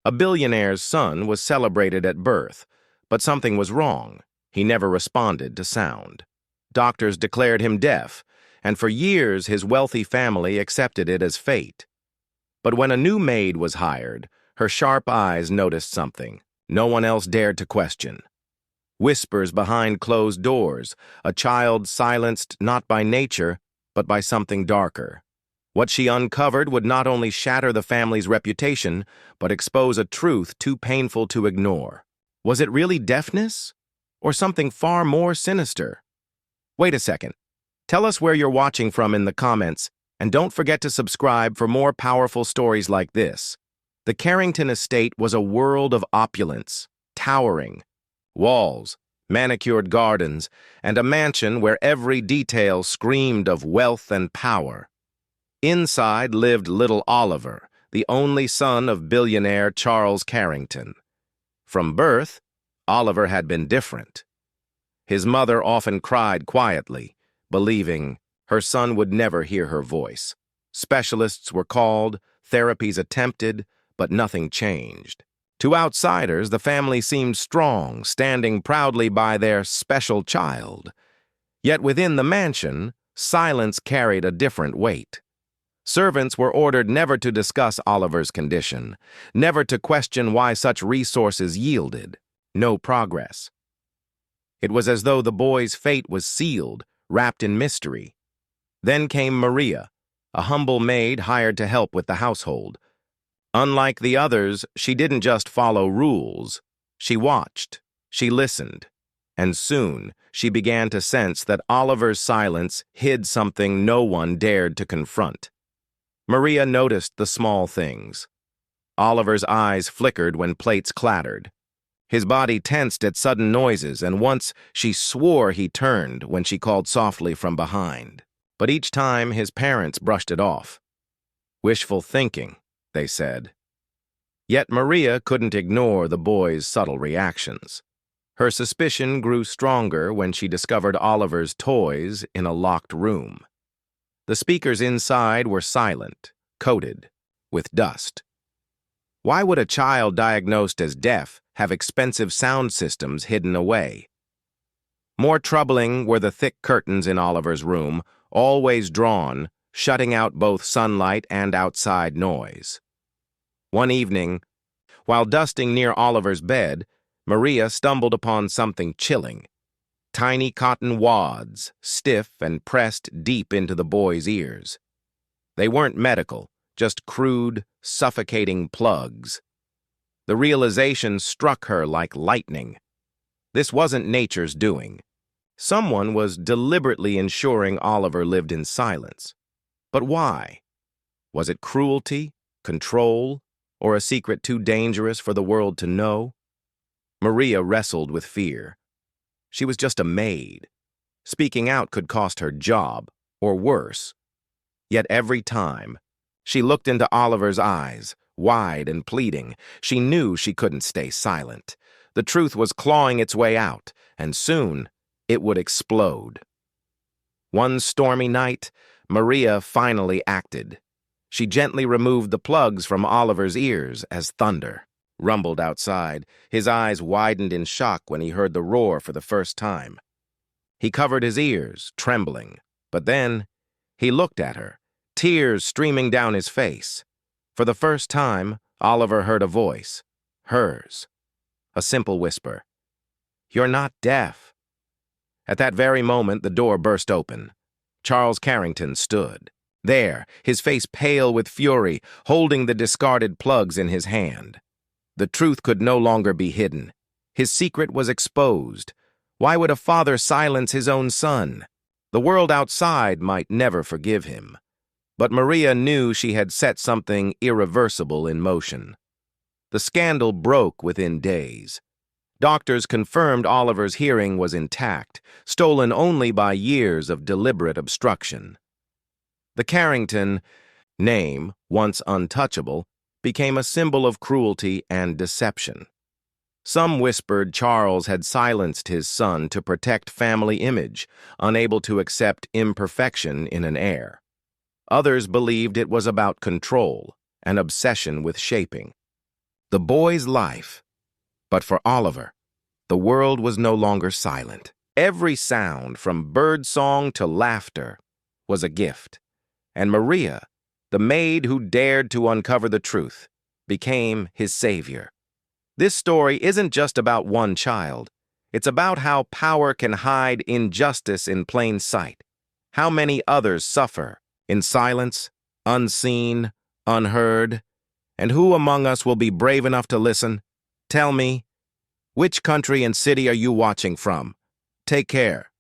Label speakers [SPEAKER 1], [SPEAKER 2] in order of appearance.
[SPEAKER 1] A billionaire's son was celebrated at birth, but something was wrong. He never responded to sound. Doctors declared him deaf, and for years his wealthy family accepted it as fate. But when a new maid was hired, her sharp eyes noticed something no one else dared to question. Whispers behind closed doors, a child silenced not by nature, but by something darker. What she uncovered would not only shatter the family's reputation, but expose a truth too painful to ignore. Was it really deafness? Or something far more sinister? Wait a second. Tell us where you're watching from in the comments, and don't forget to subscribe for more powerful stories like this. The Carrington estate was a world of opulence, towering walls, manicured gardens, and a mansion where every detail screamed of wealth and power. Inside lived little Oliver, the only son of billionaire Charles Carrington. From birth, Oliver had been different. His mother often cried quietly, believing her son would never hear her voice. Specialists were called, therapies attempted, but nothing changed. To outsiders, the family seemed strong, standing proudly by their special child. Yet within the mansion, silence carried a different weight. Servants were ordered never to discuss Oliver's condition, never to question why such resources yielded no progress. It was as though the boy's fate was sealed, wrapped in mystery. Then came Maria, a humble maid hired to help with the household. Unlike the others, she didn't just follow rules. She watched, she listened, and soon she began to sense that Oliver's silence hid something no one dared to confront. Maria noticed the small things. Oliver's eyes flickered when plates clattered. His body tensed at sudden noises, and once she swore he turned when she called softly from behind. But each time his parents brushed it off. Wishful thinking, they said. Yet Maria couldn't ignore the boy's subtle reactions. Her suspicion grew stronger when she discovered Oliver's toys in a locked room. The speakers inside were silent, coated with dust. Why would a child diagnosed as deaf have expensive sound systems hidden away? More troubling were the thick curtains in Oliver's room, always drawn, shutting out both sunlight and outside noise. One evening, while dusting near Oliver's bed, Maria stumbled upon something chilling. Tiny cotton wads, stiff and pressed deep into the boy's ears. They weren't medical, just crude, suffocating plugs. The realization struck her like lightning. This wasn't nature's doing. Someone was deliberately ensuring Oliver lived in silence. But why? Was it cruelty, control, or a secret too dangerous for the world to know? Maria wrestled with fear. She was just a maid. Speaking out could cost her job, or worse. Yet every time, she looked into Oliver's eyes, wide and pleading. She knew she couldn't stay silent. The truth was clawing its way out, and soon it would explode. One stormy night, Maria finally acted. She gently removed the plugs from Oliver's ears as thunder rumbled outside. His eyes widened in shock when he heard the roar for the first time. He covered his ears, trembling, but then he looked at her, tears streaming down his face. For the first time, Oliver heard a voice, hers, a simple whisper. "You're not deaf." At that very moment, the door burst open. Charles Carrington stood. There, his face pale with fury, holding the discarded plugs in his hand. The truth could no longer be hidden. His secret was exposed. Why would a father silence his own son? The world outside might never forgive him. But Maria knew she had set something irreversible in motion. The scandal broke within days. Doctors confirmed Oliver's hearing was intact, stolen only by years of deliberate obstruction. The Carrington name, once untouchable, became a symbol of cruelty and deception. Some whispered Charles had silenced his son to protect family image, unable to accept imperfection in an heir. Others believed it was about control, an obsession with shaping. the boy's life. But for Oliver, the world was no longer silent. Every sound, from birdsong to laughter, was a gift. And Maria, the maid who dared to uncover the truth, became his savior. This story isn't just about one child. It's about how power can hide injustice in plain sight. How many others suffer in silence, unseen, unheard. And who among us will be brave enough to listen? Tell me, which country and city are you watching from? Take care.